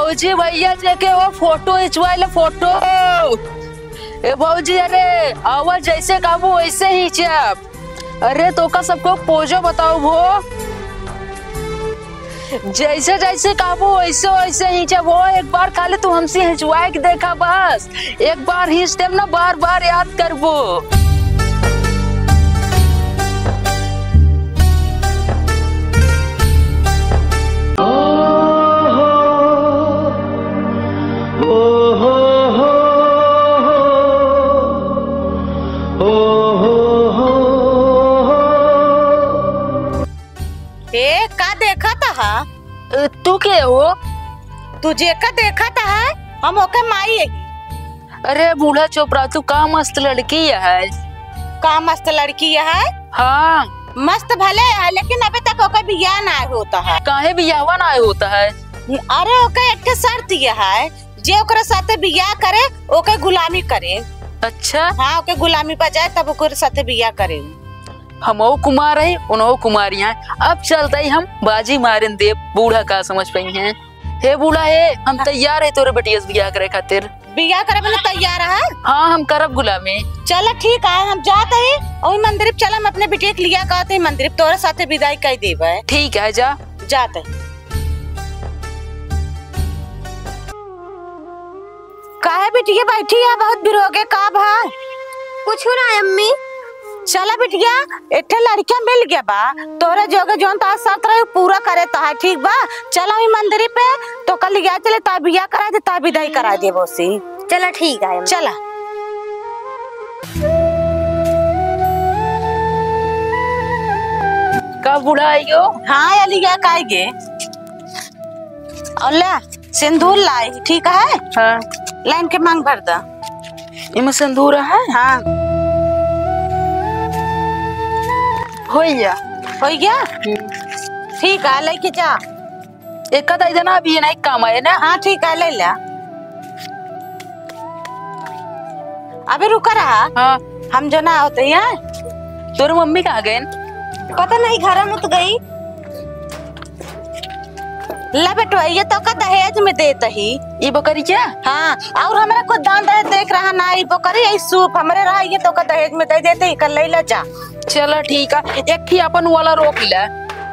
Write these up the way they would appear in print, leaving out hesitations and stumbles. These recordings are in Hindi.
भौजी भैया के वो फोटो खिंचवाइले फोटो। ए भौजी अरे आवाज जैसे काबू वैसे ही चाप। अरे तो का सबको पोजो बताओ भो। जैसे जैसे काबू वैसे वैसे ही चाप। वो एक बार खाली तू हमसे खिंचवाए के देखा बस। एक बार खींच देम ना बार बार याद करबो। का देखा था? तू के हो? तुझे का देखा था? हम ओके माई है। अरे बूढ़ा चोपड़ा तू का मस्त लड़की है। का मस्त लड़की है? हाँ मस्त भले है लेकिन अभी तक ओके बियाह ना होता है। काहे बियाहवा ना होता है? अरे ओके एक शर्त ये है जे ओकरे साथे बियाह करे ओके गुलामी करे। अच्छा हाँ ओके गुलामी पर जाए तब ओकरे साथे बियाह करे। हमो कुमार है उन्हों कुमारियां। अब चलते ही हम बाजी मारन देव। बूढ़ा का समझ पाई हैं। हे बूढ़ा है हम तैयार है तोरे बेटिया से बियाह करे खातिर। बियाह करे बने तैयार है? हाँ हम करब गुलामी। चलो ठीक है हम जाते ही और मंदिर चल हम अपने बेटे के लिया कहते मंदिर तोरे साथे विदाई कह देबे। ठीक है जा जाते। काहे बिटिया बैठी है बहुत बिरोगे का भा? कुछ ना अम्मी। चला बिटिया एठे लड़कियां मिल गया बा तोरे जोगे जोन ता शर्त रहे पूरा करे ता है ठीक बा। चलो ही मंदिर पे तो कल गया चले ता बियाह करा दे ता विदाई करा दे बोसी। चला ठीक है अम्मी। चला का बूढ़ा आइयो? हाँ अलिया काएगे अल्लाह सिंदूर लाई ठीक है। हाँ लाइन के मांग भर दा। इमे सिंदूर है? हाँ हो गया ठीक है लेके जा। एक का दे ना अभी नहीं काम है ना। हाँ ठीक है ले ला। अबे रुका रहा। हाँ हम जो ना होते हैं। तोरे मम्मी कहाँ गए? पता नहीं घर में तो गई। ला बेटो ये तो का दहेज में देता ही। ये बकरी क्या? हाँ और हमारे को दान दहेज देख रहा ना ये बकरी यही सूप हमारे रहा ये तो का दहेज में दे देते ही कल ले ला जा। चलो ठीक है एक ही अपन वाला रोक ले।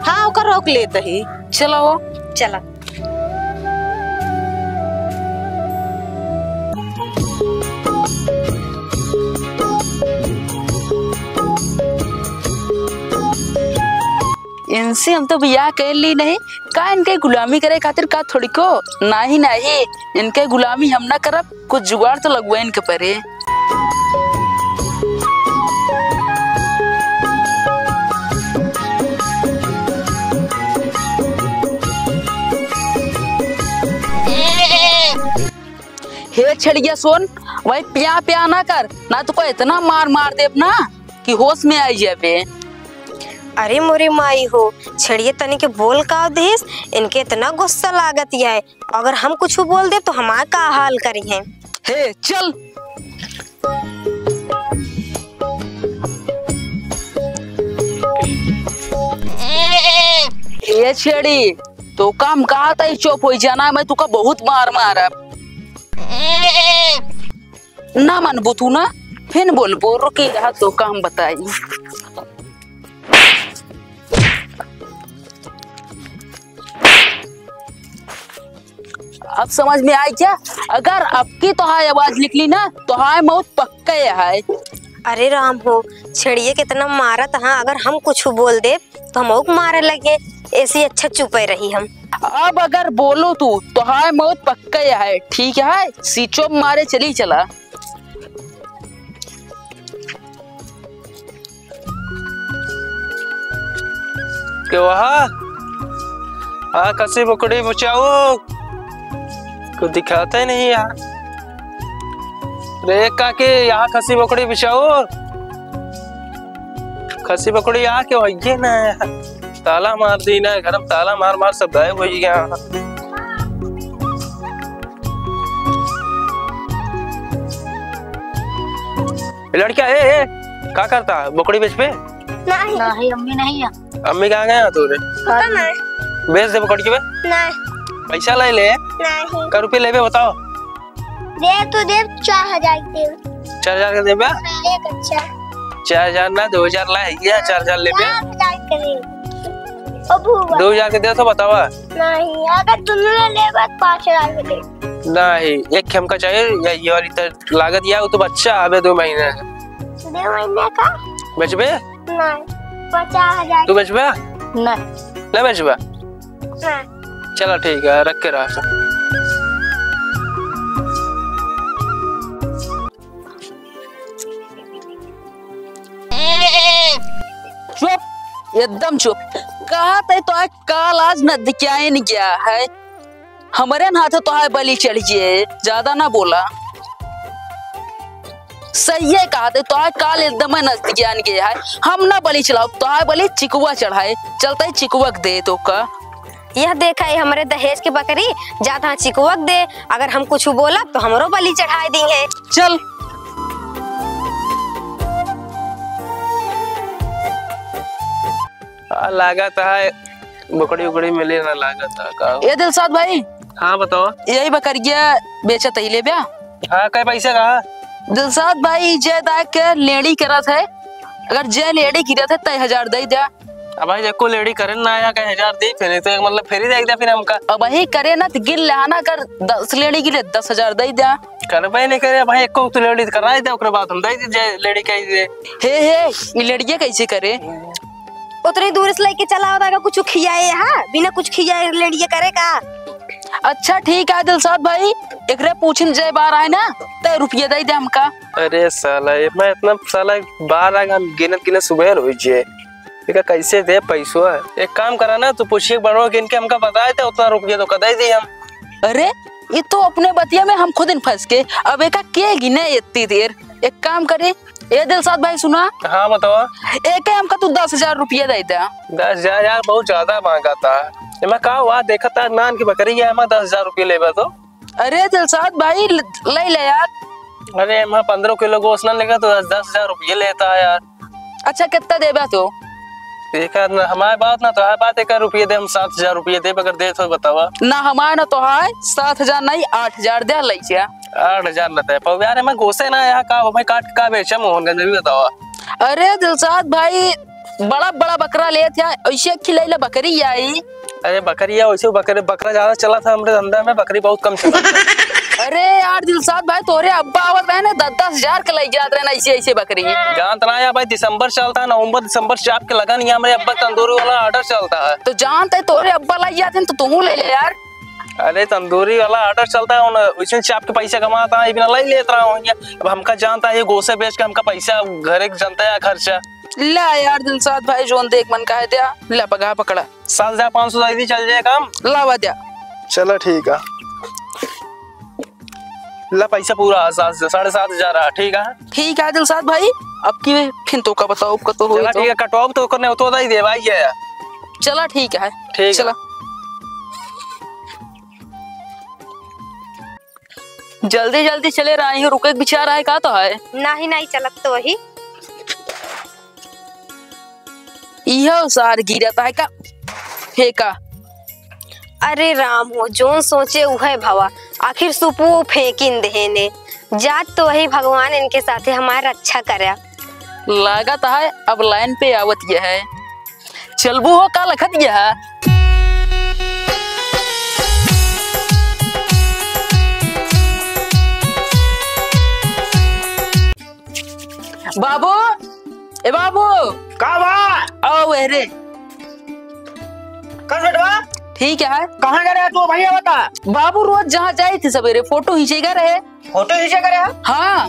हाँ ओकर रोक लेते ही। चलो चला इनसे हम तो बियाह कर ली नहीं का इनके गुलामी करे खातिर का थोड़ी को नहीं नहीं इनके गुलामी हम ना करब कुछ जुगाड़ तो लगवा इनके परे। हे छड़िया सोन वही प्या प्या ना कर ना तो को इतना मार मार देब ना कि होश में आई जाबे। अरे मोरे माई हो छड़िए तनी के बोल का देश इनके इतना गुस्सा लागत है अगर हम कुछ बोल दे तो हमारा का हाल करी है। हे चल ये छेड़ी तो काम कहा था चुप हो जाना मैं तुका बहुत मार मारा ना मन बुतू ना फिर बोल बो रुकी रहा तो काम बताई। अब समझ में आई क्या? अगर आपकी तो हाय आवाज निकली ना तो हाय मौत पक्का है। अरे राम हो छड़िए कितना मारा था अगर हम कुछ बोल दे तो हम मारे लगे ऐसे अच्छा चुपे रही हम। अब अगर बोलो तू तो हाय मौत पक्का है ठीक है। सीचो मारे चली चला। क्यों हाँ कसी बकड़ी बचाओ को दिखाता ही नहीं यार। रे काके यहाँ खसी बकड़ी बिछाओ। खसी बकड़ी यहाँ क्यों आइए ना ताला मार दी ना घर में ताला मार मार सब गायब हो गया। लड़का ए क्या करता है बकड़ी बेच पे? नहीं नहीं अम्मी नहीं है। अम्मी कहाँ गए तोरे? पता नहीं बेच दे बकड़ी के बे? नहीं पैसा ले ले। नहीं का रुपये लेबे बताओ। दे तो दे 4000 दे। 4000 का देबे? एक अच्छा 4000 ना 2000 ला है 4000 लेबे। 4000 करे ओ बुआ 2000 के दे तो बताओ। नहीं अगर तुमने लेबे 5000 के दे। नहीं एक खेम का चाहिए या ये वाली तो लागत या वो तो बच्चा आवे 2 महीने 2 महीने का बेचबे? नहीं 50,000 तू बेचबे? नहीं ले बेचबे? नहीं चलो ठीक है रख के रख। चुप एकदम चुप। कहा थे तो काल आज न दिखाए नहीं गया है हमारे हाथ तो है बलि चढ़ गए ज्यादा ना बोला। सही है कहा थे तो काल एकदम नजदीक ज्ञान गया है हम ना बलि चढ़ाओ तो है बलि चिकुआ चढ़ाए चलता है चिकुआ दे तो का। यह देखा है हमारे दहेज की बकरी ज्यादा चिकुवक दे अगर हम कुछ बोला तो हमरो बलि चढ़ाए देंगे। चल लागत है बकड़ी उकड़ी मिले ना लागत है का। ये दिलसाद भाई हाँ बताओ। यही बकरिया बेचा तही ले ब्या। हाँ काय पैसा कहा? दिलसाद भाई जय दा के लेडी करत है अगर जय लेडी गिरत है तय 1000 दे दिया। अब भाई देखो लेडी करे ना आया कहीं 1000 दे फिर तो मतलब फिर ही देख फिर हमका। अब वही करे ना तो गिन लेना कर 10 लेडी गिरे 10,000 दे दिया। कर भाई नहीं करे भाई एको तो लेडी करा दे ओकरे बाद हम दे दे लेडी कह दे। हे ये लड़कियां कैसे करे? उतनी दूर से लेके चला होता कुछ खियाए यहाँ बिना कुछ खियाए लेडिए करेगा। अच्छा ठीक है दिलसाद भाई एकरे पूछन जय बार आए ना तो रुपया दे दे हमका। अरे साला ये मैं इतना साला बाहर आ गिनत सुबह हो जे कैसे दे पैसो है। एक काम करा ना तो पूछिए बड़ो गिन के हमका बताए थे उतना रुपया तो कदा दी हम। अरे ये तो अपने बतिया में हम खुद इन फंस के अब एक के गिने इतनी देर। एक काम करे ये दिलसाद भाई सुना। हाँ बताओ। एक हमका तू 10,000 रुपया दे दे। 10,000 यार बहुत ज्यादा मांगा था। मैं कहा वहाँ देखा था नान की बकरी है 10,000 रुपये लेबा तो। अरे दिलसाद भाई ले ले यार। अरे मैं 15 किलो गोश्त ना लेगा तो 10,000 रुपये लेता है यार। अच्छा कितना देबा तो? देखा ना हमारे बात ना तो है बात 1 रुपये दे हम 7,000 रुपये दे अगर दे तो बतावा। ना हमारे ना तो है 7,000 नहीं 8,000 दे ले जा। 8,000 न दे पाओ यार मैं गोसे ना यहाँ का मैं काट का बेचा मोहन गंज भी बतावा। अरे दिलसाद भाई बड़ा बड़ा बकरा ले थे ऐसे खिलाइला बकरी आई। अरे बकरिया वैसे बकरा ज्यादा चला था हमारे धंधा में बकरी बहुत कम चला। अरे यार दिलसाद भाई तोरे अब्बा आवत रहे ना 10,000 के ले जात रहे ना ऐसे बकरी। जानता ना यार भाई दिसंबर चलता है नवंबर दिसंबर से आपके लगा नहीं हमारे अब्बा तंदूरी वाला ऑर्डर चलता है। तो जानते तोरे अब्बा लाई जाते हैं तो तू ले ले यार। अरे तंदूरी वाला ऑर्डर चलता है उसमें चाप के पैसा कमाता है बिना लाई लेता रहा हूँ। अब हमका जानता है ये गोसे बेच के हमका पैसा घर एक जनता है खर्चा। ला यार दिलसाद भाई जोन देख मन का है दिया ला पगा पकड़ा 7,500 दे दी चल जाए काम। लावा दिया। चलो ठीक है ला पैसा पूरा 7,500 ठीक है। ठीक है दिलसाद भाई अब की फिर तो का बताओ का तो होई ठीक है कटवाओ तो करने तो ही दे भाई ये। चला ठीक है ठीक चला। जल्दी जल्दी चले रहे हैं रुके बिचार है का तो है नहीं नहीं चलत तो वही यह सार गिरता है का फेंका। अरे राम हो जोन सोचे वह भवा आखिर सुपो फेंकिन देने जात तो वही भगवान इनके साथे हमारा अच्छा करे। लागत है अब लाइन पे आवत यह है चलबू हो का लखत यह है। बाबू ए बाबू का बा आओ रे कल बेटवा ठीक है। कहाँ गए तू भैया बता। बाबू रोज जहाँ जाए थे सवेरे फोटो खींचेगा रहे। फोटो खींचे करे हाँ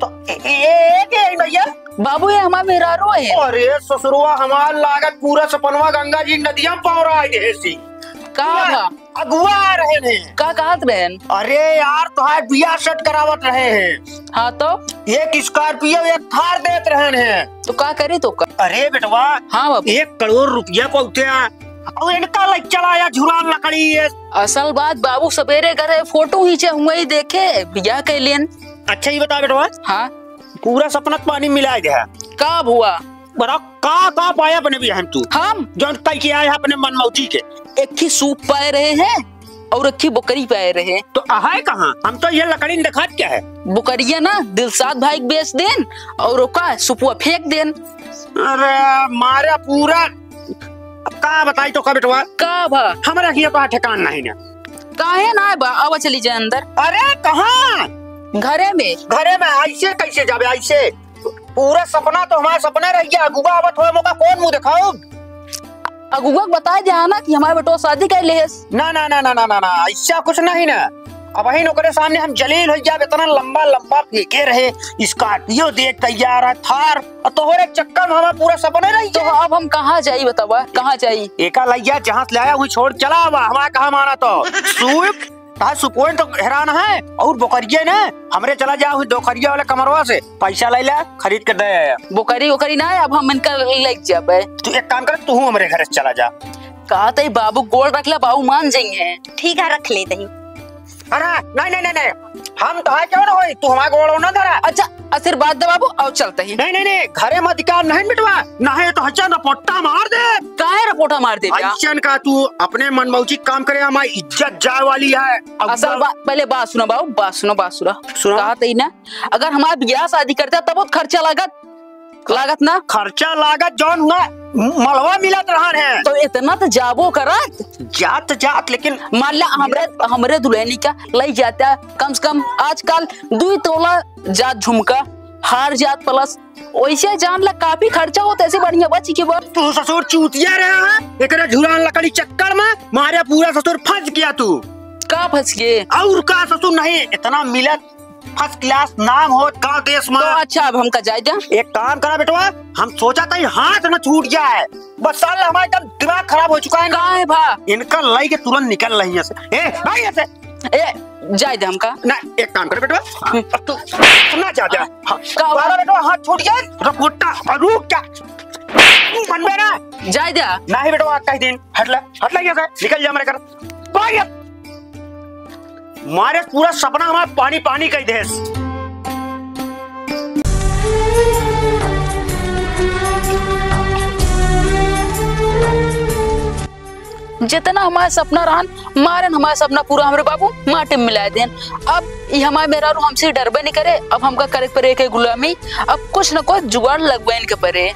तो ये क्या है भैया। बाबू ये हमारा मेहरारू है। अरे ससुरुआ हमार लागत पूरा सपनवा गंगा जी नदिया पाव रहा है ऐसी कहा था अगुआ आ रहे हैं। का कहत बहन? अरे यार तुहार बियाह सेट करावत रहे हैं। हाँ तो एक स्कॉर्पियो एक थार देत रहे हैं तो का करे तो का। अरे बेटवा हाँ बाबू 1 करोड़ रुपया पहुंचा और इनका लग चलाया झुरान लकड़ी है। असल बात बाबू सवेरे करे फोटो खींचे हुए ही देखे बियाह के लिए। अच्छा ही बता बेटवा हाँ पूरा सपना पानी मिला गया का हुआ बड़ा का पाया अपने बियाह में तू हम जो कल किया है अपने मनमौजी के एक ही सूप पाए रहे हैं और रखी बकरी पे आए रहे। तो है कहाँ? हम तो ये लकड़ी ने देखा क्या है। बकरिया ना दिलसाद भाई के बेच देन और ओका सुपुआ फेंक देन। अरे मारा पूरा अब का बताई तो का बेटवा का भा हमारा हिया तो ठिकान नहीं ना। काहे ना बा आवा चली जाए अंदर। अरे कहाँ? घरे में ऐसे कैसे जाबे? ऐसे पूरा सपना तो हमारा सपना रह गया। अगुआ आवत हो मौका कौन मुंह दिखाओ? अगुआ बताए जा ना कि हमारे बेटो शादी कर ले। ना ना ना ना ना ना ना ऐसा कुछ नहीं ना। अब वही नौकरे सामने हम जलील हो जाए। इतना लंबा लंबा फेंके रहे स्कॉर्पियो देख तैयार है थार और तोहरे चक्कर में हमारा पूरा सपना रही। तो अब हम कहाँ जाई बतावा? कहाँ जाई? एका लैया जहाँ से लाया हुई छोड़ चला हुआ हमारा कहा माना तो सूप सुपोन तो हैरान है और बोकरिया ने हमरे चला जा हुई दोकरिया वाले कमरवा से पैसा ले ला खरीद कर दे। बोकरी ना अब हम इनका लेके जाबे। तू एक काम कर तू हमारे घर से चला जा। कहा तई बाबू गोल रखला बाबू मान जाइए। ठीक है रख लेते ही। अरे नहीं नहीं नहीं नहीं हम तो है क्यों ना होई तू हमारे गोड़ ना धरा। अच्छा आशीर्वाद दे बाबू और चलते ही। नहीं नहीं नहीं घरे मत अधिकार नहीं मिटवा नहीं तो हच्चा ना पोट्टा मार दे। काहे रपोटा मार दे भैया? अच्छा का तू अपने मनमौजी काम करे हमारी इज्जत जाए वाली है। असल पहले बात सुनो बाबू बात सुनो कहा तई ना अगर हमारा ब्याह शादी करते तब बहुत खर्चा लागत ना। खर्चा लागत जौन हुआ मलवा मिलत रहा है तो इतना तो जाबो करत जात लेकिन मान ला हमरे दुल्हनी का लई जाता कम से कम आजकल 2 तोला जात झुमका हार जात प्लस वैसे जान ला काफी खर्चा होता ऐसे बढ़िया बची के बात। तू ससुर चूतिया रहा है एक झुरान लकड़ी चक्कर में मारे पूरा ससुर फंस गया। तू का फंस गए? और का ससुर नहीं इतना मिलत फर्स्ट क्लास नाम हो का देश में। तो अच्छा अब हमका जायजा एक काम करा बेटवा हम सोचा था हाथ न छूट जाए बस साल हमारा एकदम दिमाग खराब हो चुका है। कहाँ है भा? इनका लाई के तुरंत निकल रही है से। ए भाई ऐसे ए जाय दे हमका ना एक काम कर बेटवा तू ना जा जा का वाला बेटवा हाथ छूट जाए रपोटा रुक क्या मन में ना जाय दे नहीं बेटवा कह दिन हट ले कैसे निकल जा मेरे घर भाई मारे पूरा सपना हमारा पानी पानी कह दे। जितना हमारा सपना रहन मारन हमारा सपना पूरा हमारे बाबू माटे में मिला देन। अब ये हमारे मेरा रू हमसे डरबे नहीं करे। अब हमका करे परे के गुलामी अब कुछ न कुछ जुगाड़ लगवाए इनके परे।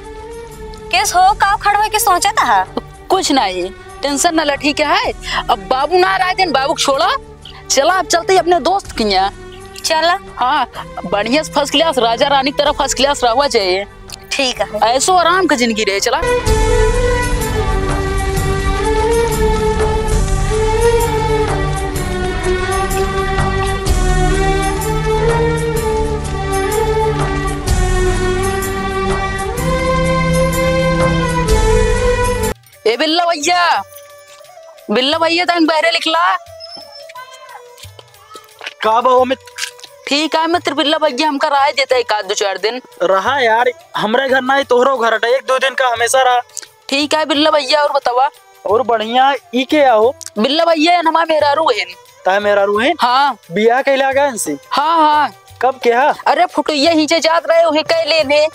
केस हो का खड़वा के सोचा था कुछ नहीं टेंशन न ला ठीक है। अब बाबू ना रहा दिन बाबू छोड़ा चला अब चलते ही अपने दोस्त के यहाँ। चला हाँ बढ़िया फर्स्ट क्लास राजा रानी की तरह फर्स्ट क्लास रहना चाहिए। ठीक है ऐसो आराम का जिंदगी रहे। चला ए बिल्ला भैया तंग बहरे लिखला का बहु में ठीक है मित्र बिल्ला भैया हमका राय देता है 1-2-4 दिन रहा यार हमरे घर ना तोहरो घर हटा 1-2 दिन का हमेशा रहा। ठीक है बिल्ला भैया और बतावा और बढ़िया ई के आओ बिल्ला भैया हमारा मेहरारू है ता मेरा रूहे हाँ बियाह कैला गया इनसे हाँ कब क्या? अरे फुटैया हिंचे जात रहे हो कह लेने।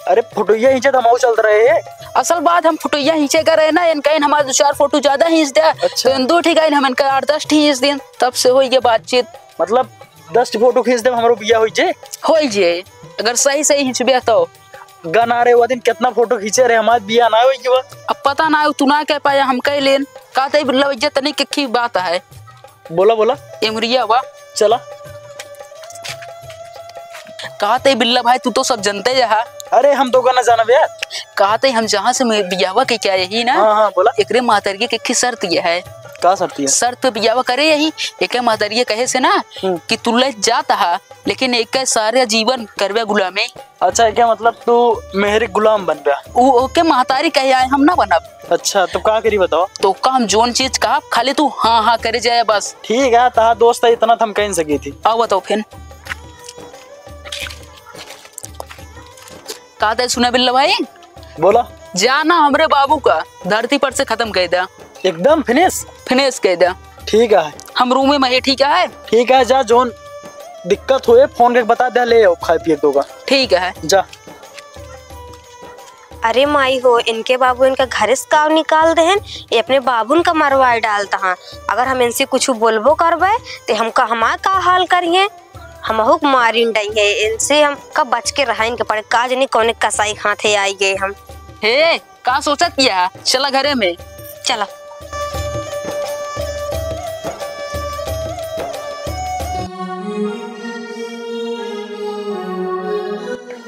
अरे फोटोया हिंचे तो हम चल रहे हैं। असल बात हम फुटैया हिंचे कर रहे ना इनका हमारे 2-4 फोटो ज्यादा खींच दिया। अच्छा। तो इन 2 ठीक है हम इनका 8-10 खींच दिन तब से हो ये बातचीत। मतलब 10 फोटो खींच दे हमारो बियाह हो जे अगर सही खींचबे तो गन आ रहे वो दिन कितना फोटो खींचे रहे हमारे बियाह ना होई के। अब पता ना तू ना कह पाया हम कह लेन का तई बिल्ला भैया तनी की बात है। बोला इमरिया वा चला कहा तई बिल्ला भाई तू तो सब जानते जहा। अरे हम तो गाना जाना भैया कहा तई हम जहाँ से बियावा के क्या यही ना। हाँ बोला एकरे मातरिये के शर्त ये है का शर्त है? शर्त पे बियावा करे यही एक मातरिये कहे से ना कि तू ले जाता है लेकिन एक सारे जीवन करवे गुलामी। अच्छा क्या मतलब तू मेहरी गुलाम बन गया ओके महतारी कहे आए हम ना बनब। अच्छा तो क्या करी बताओ? तो का हम जोन चीज कहा खाली तू हाँ करे जाए बस। ठीक है ताहा दोस्त है इतना थम कह सकी थी। आओ बताओ फिर कहा था सुना बिल्ला भाई बोला जाना हमरे बाबू का धरती पर से खत्म कर दिया एकदम फिनिश कर दिया। ठीक है हम रूम में ठीक है जा जोन दिक्कत हुए फोन के बता दे ले खाए पिए दोगा। ठीक है जा अरे माई हो, इनके बाबू इनका घर से काव निकाल दे हैं, ये अपने बाबून का मरवाए डालता है। अगर हम इनसे कुछ बोलबो करबे तो हमका हमारा का हाल करिए, हम हुक मारिन डई है। इनसे हम कब बच के रहा, इनके पड़े काज नहीं कौन कसाई हाथे आई गए हम। हे का सोचा किया, चला घरे में चला।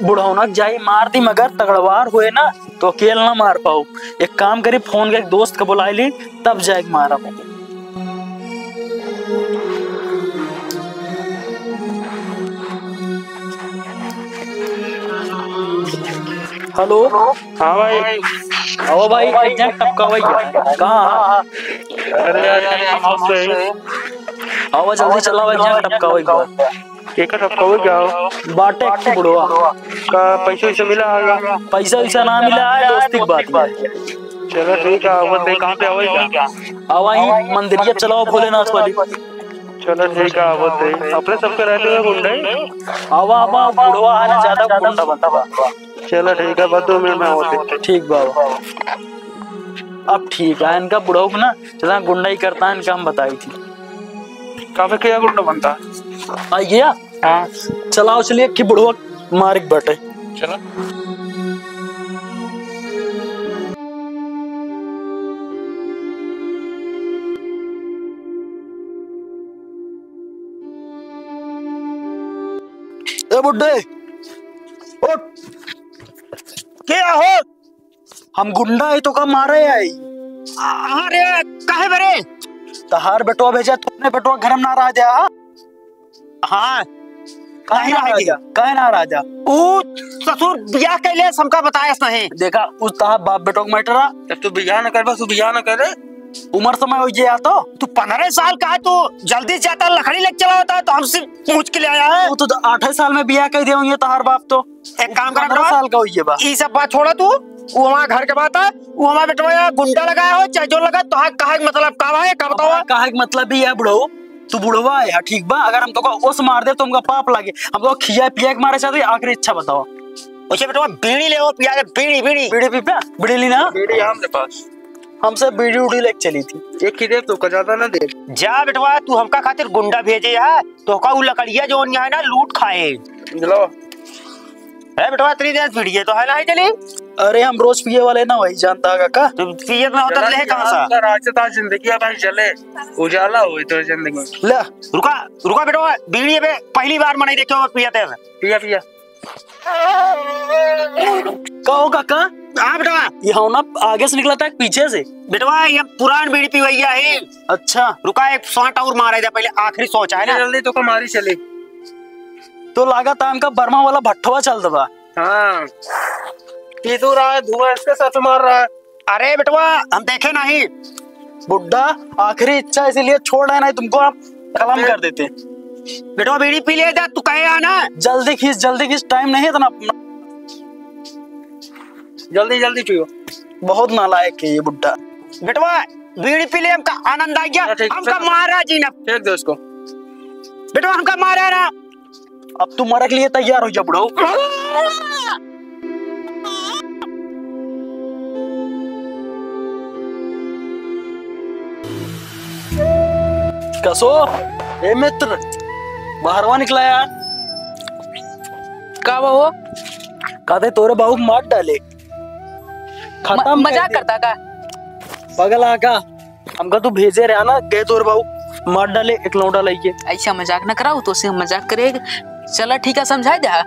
बुढ़ौना जाई मार दी, मगर तगड़वार हुए ना तो अकेले ना मार पाऊ। एक काम करी, फोन के एक दोस्त का बुला ली, तब जाए मारा। हेलो। हाँ भाई। आओ भाई, एजेंट टपका भाई कहाँ? अरे यार आओ जल्दी चला भाई, एजेंट टपका भाई केकर टपका हो क्या बाटे एक बुढ़वा का पैसा वैसा मिला है? पैसा वैसा ना मिला है, दोस्ती की बात है। चलो ठीक है, आवत दे कहाँ पे आवे क्या? आवाई मंदिरिया चलाओ भोलेनाथ वाली। चलो ठीक है, आवत दे अपने सबके रहते हुए गुंडे। आवा आवा बुढ़वा है ना, ज्यादा गुंडा बनता बा। चलो ठीक है, बस 2 मिनट में आवत दे। ठीक बाबा। अब ठीक है, इनका बुढ़ऊ ना चला गुंडा ही करता है, इनका हम बताई थी। काफी क्या गुंडा बनता? आ गया। हाँ चलाओ चलिए कि बुढ़वा मारिक बैठे। चलो। ए बुड्ढे उठ। क्या हो? हम गुंडा है तो का मारे आई। अरे काहे बरे? तहार बेटवा भेजा, तुमने बेटवा घर में ना रह जा। हाँ काहे ना राजा, काहे ना राजा? ऊ ससुर बियाह कैले हमका बतायस नहीं। देखा उस तहार बाप बेटो के मैटरा। जब तू बियाह न करबा, तू बियाह न करे। उम्र समय हो गया तो तू 15 साल का है, तू जल्दी जाता लकड़ी लेके चला होता है तो हमसे पूछ के ले आया है। वो तो 8 साल में बियाह कर दिया तहार बाप तो। एक काम कर, 15 साल का हुई बा। ये सब बात छोड़ा, तू वो हमारा घर के बात है, वो हमारा बेटवा गुंडा लगाया हो चाहे जो लगा, तो कहा मतलब का है, का बताओ? कहा मतलब भी है बुढ़ऊ, तू बुढ़वा है ठीक बा। अगर हम तो ओस मार दे तो हमका पाप लागे, हम तो खिया पिया के मारे चाहते। आखिरी इच्छा बताओ। उसे बेटवा बीड़ी ले हो, पिया बीड़ी बीड़ी बीड़ी पीपा, बीड़ी ली ना। बीड़ी हमरे पास, हमसे बीड़ी उड़ी लेके चली थी। एक की दे तो का ज्यादा ना दे। जा बेटवा, तू हमका खातिर गुंडा भेजे है तो का उ लकड़िया जो है ना लूट खाए। लो है बेटवा, तेरी देश पीड़िए तो है ना, चली। अरे हम रोज पिए वाले ना, वही जानता है का। तो पिए में होता ले कहां सा? राजता जिंदगी भाई चले उजाला हुई तो जिंदगी। ले रुका रुका बेटवा, बीड़ी पे पहली बार मने देखो पिया थे। पिया पिया कहो काका। हां बेटवा, ये ना आगे से निकला था पीछे से। बेटवा ये पुरान बीड़ी पीवैया है। अच्छा रुका, एक सांट और मारे दे पहले, आखिरी सोच है ना। जल्दी तो कमारी चली तो लागा था हमका बर्मा वाला भट्टवा चल दबा। हाँ पी तो रहा है, धुआं इसके साथ मार रहा है। अरे बेटवा हम देखे नहीं। बुड्ढा आखिरी इच्छा इसीलिए छोड़ रहे, नहीं तुमको हम कलम कर देते। बेटवा बीड़ी पी ले जा, तू कहे आना। जल्दी खींच, टाइम नहीं है इतना। जल्दी जल्दी पियो। बहुत नालायक है ये बुड्ढा। बेटवा बीड़ी पी ले, हमका आनंद आ गया। हमका मारा जी ना, फेंक दो उसको। बेटवा हमका मारा ना। अब तू मरने के लिए तैयार हो जा बुढ़ऊ। कसो ए मित्र, बाहरवा निकला यार। का वो कहते तोरे बाबू मार डाले, खत्म मजाक करता का? पगल आका, हमका तू भेजे रहा ना, गए तोरे बाबू मार डाले एक लौटा लेके। ऐसा मजाक न कराओ, तो से मजाक करेगा। चला ठीक है, समझा जा।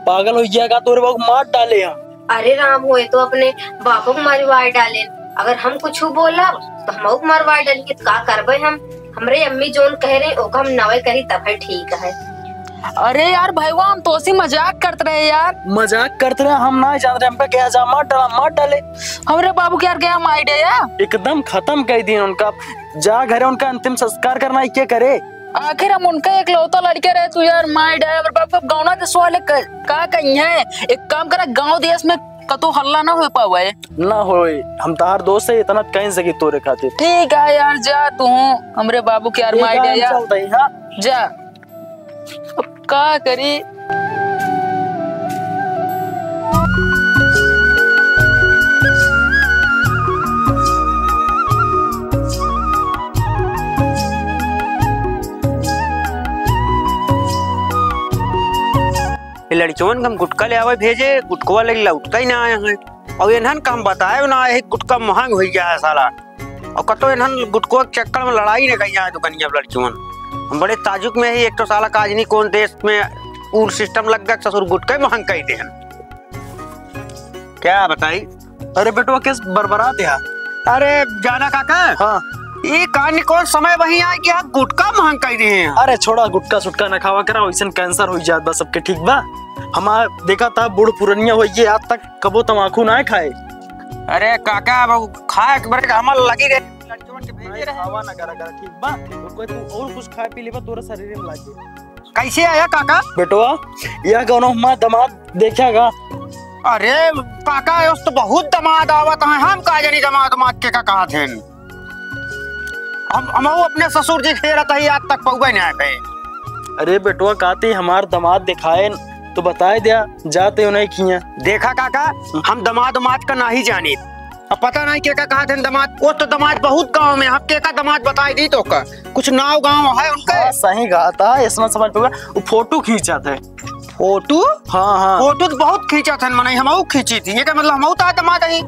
पागल हो गया का, तोरे बाबू मार डाले यहाँ। अरे राम होए तो अपने बापू को मरवा डाले। अगर हम कुछ बोला तो हम मरवा डाली तो का करबे हम? हमरे अम्मी जोन कह रहे ओका हम नवे करी तब है ठीक है। अरे यार भाईवा, हम तो से मजाक करते रहे यार। मजाक करते रहे, हम ना जानते हमका क्या जा मार डाले। हमरे बाबू के यार क्या हम आइडिया एकदम खत्म कर दिए उनका। जा घरे उनका अंतिम संस्कार करना है, क्या करे? आखिर हम उनका एक लौता लड़के रहे, तू यार मार डाले। बाप गाँव ना सवाल का कहीं है। एक काम करा, गाँव देश में कतो हल्ला ना हो पावा है ना होए। हम तार दोस्त से इतना कहीं सकी तोरे खातिर। ठीक है यार, जा तू हमरे बाबू के यार मार दे यार। चलता ही हाँ। जा, अब का करी। ये लड़कियों हम गुटका ले आवे भेजे, गुटकवा ले लौटता ही ना आए हैं। और इन्हन का हम बताए ना ये गुटका महंग हो गया है साला। और कतो इन्हन गुटको के चक्कर में लड़ाई नहीं कहीं दुकानिया लड़कियों। हम बड़े ताजुक में ही एक तो साला काज नहीं कौन देश में पूर सिस्टम लग गया ससुर गुटके महंग कही दे। क्या बताई? अरे बेटवा किस बरबरात है? अरे जाना काका, हाँ ये कहानी कौन समय वही आए कि आप गुटका महंग कही दे हैं। अरे छोड़ा गुटका सुटका न खावा करा, वैसे कैंसर हो जात बा सबके, ठीक बा। हमार देखा था बूढ़ पुरनिया हो ये आज तक कबो तमाकू ना खाए। अरे काका वो खाए के बड़े हमल लगी रहे लड़कियों के भेजे रहे। खावा ना करा ठीक बा, कोई तू और कुछ खा पी लेबा तोरा शरीर में लागे। कैसे आया काका? बेटवा यह कौनो हमारा दामाद देखेगा। अरे काका उस तो बहुत दमाद आवत है, हम का जानी दमाद के का कहा थे। हम अपने ससुर जी खेरत है आज तक पहुंचे नहीं आए। अरे बेटवा कहते हमार दामाद दिखाए तो बताए दिया जाते उन्हें किया। देखा काका हम दमाद का ना ही जानी, अब पता नहीं क्या कहा थे दमाद। वो तो दमाद बहुत गांव में, हम के का दमाद बताई दी तो का कुछ नाव गांव है उनका। हाँ, सही कहा था, इसमें समझ पड़ा। वो फोटो खींचा था। फोटो? हाँ हाँ फोटो तो बहुत खींचा था, मने हम खींची थी। ये क्या मतलब हम तो दमाद ही?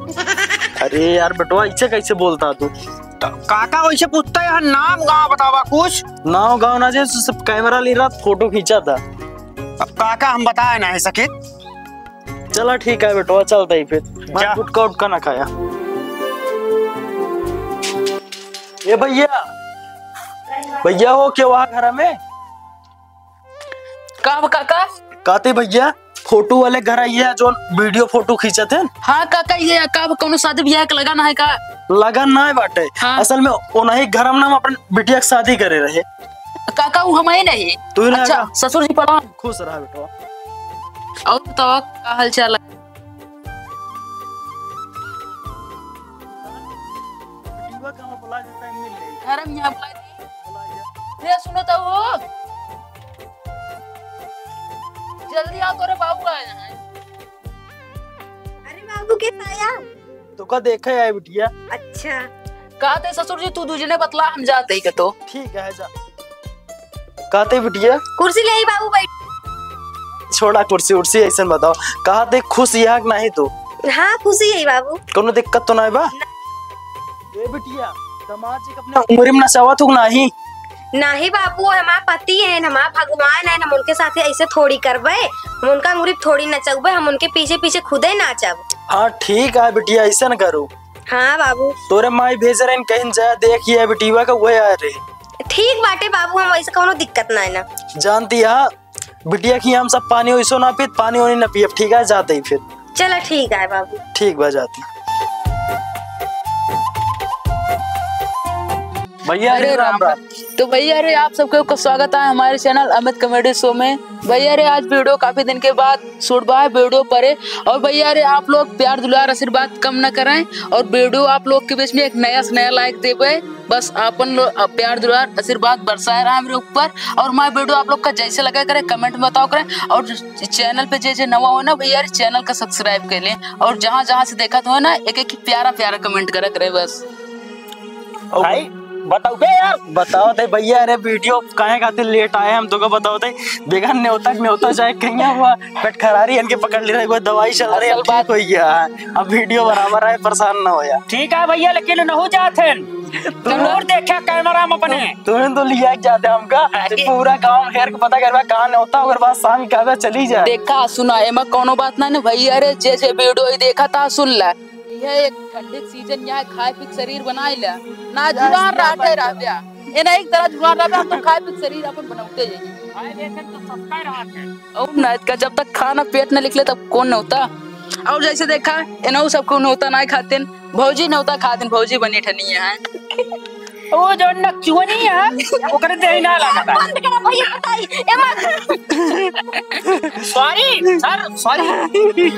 अरे यार बेटवा इसे कैसे बोलता तू? तो काका वैसे पूछता है नाम गांव बतावा कुछ। नाव गाँव ना जे सब कैमरा ले रहा फोटो खींचा था। अब काका हम बताए ना है सके। चला ठीक है बेटवा चलता ही फिर। जा। गुटका उटका ना खाया। ये भैया हो क्या वहाँ घर में? का काका? कहते भैया फोटो वाले घर आइए जो वीडियो फोटो खींचे थे। हाँ काका ये का कौनो शादी ब्याह के लगाना है का? लगन ना है बाटे। हाँ। असल में उन्हीं घर में हम अपन बिटिया की शादी करे रहे। काका वो हमारे नहीं। तू ना अच्छा ससुर जी प्रणाम। खुश रहा बेटा। और बताओ का हाल चाल है? घर में यहाँ बुला दी। ये सुनो तो वो जल्दी आओ तोरे बाबू आए हैं। अरे बाबू के आया? तो का देखा है बिटिया? अच्छा कहते ससुर जी तू दूजने बतला हम जाते ही के तो। ठीक है जा। कहते बिटिया कुर्सी ले आई बाबू बैठ। छोड़ा कुर्सी उर्सी ऐसा बताओ। कहते खुश यहाँ कि नहीं तू? हाँ खुशी है बाबू। कोनो दिक्कत तो नहीं बा? ये बिटिया दामाद जी अपने उम्र में नशावत हो नहीं? नहीं बाबू हमारा पति है, हमारा भगवान है, हम उनके साथ ऐसे थोड़ी करबे। हम उनका मुरीब थोड़ी नचबे, हम उनके पीछे पीछे खुद ही नाचब। हाँ ठीक है बिटिया ऐसा न करो। हाँ बाबू तोरे माई भेज रहे कहीं जा देखिए बिटिया का वही आ रहे। ठीक बाटे बाबू, हम ऐसे कोनो दिक्कत ना है ना। जानती है बिटिया की हम सब पानी वैसो ना पी, पानी वानी ना पिए। ठीक है जाते ही फिर। चलो ठीक है बाबू। ठीक बा जाती। भैया अरे राम राम। तो भैया रे आप सबको स्वागत है हमारे चैनल अमित कॉमेडी शो में। भैया रे आज वीडियो काफी दिन के बाद शूट हुआ है वीडियो पर है। और भैया रे आप लोग प्यार दुलार आशीर्वाद कम न कराएं और वीडियो आप लोग के बीच में एक नया से नया लाइक देवे। बस अपन लोग प्यार दुलार आशीर्वाद बरसाए रहा मेरे ऊपर। और मैं वीडियो आप लोग का जैसे लगा करे कमेंट में बताओ करें। और चैनल पे जैसे नवा हो ना भैया चैनल का सब्सक्राइब कर लें। और जहाँ जहाँ से देखा तो है ना एक एक प्यारा प्यारा कमेंट करा करे बस। भाई बताओ बे यार। बताओ थे भैया अरे वीडियो काहे खातिर लेट आए हम तो का बताओ थे। बेगन न्योता जाए कहीं हुआ पेट खरारी इनके पकड़ ले रहे, कोई दवाई चल रही है बात हो गया। अब वीडियो बराबर है परेशान ना होया। ठीक है भैया लेकिन न हो जाते और देखा कैमरा में अपने तुमने तो लिया जाते हमका पूरा गांव घेर के पता करवा कहां न होता अगर बात शाम का चली जाए। देखा सुना एमा कोनो बात ना भैया रे जैसे वीडियो ही देखा था सुन ला। यह एक ठंडे सीजन यहाँ खाए पी शरीर बनाए ला ना जुड़ान रहते रहते ये ना एक तरह जुड़ान रहते हम तो खाए पी शरीर अपन बनाते जाइए और ना का जब तक खाना पेट न निकले तब कौन न होता। और जैसे देखा इन्हों सबको न होता ना खाते भौजी न होता खाते भौजी बनी ठनी है वो जो नक्चुनी है ओकरे देही ना लागता। बंद करा भैया बताई ए मत। Sorry sir sorry.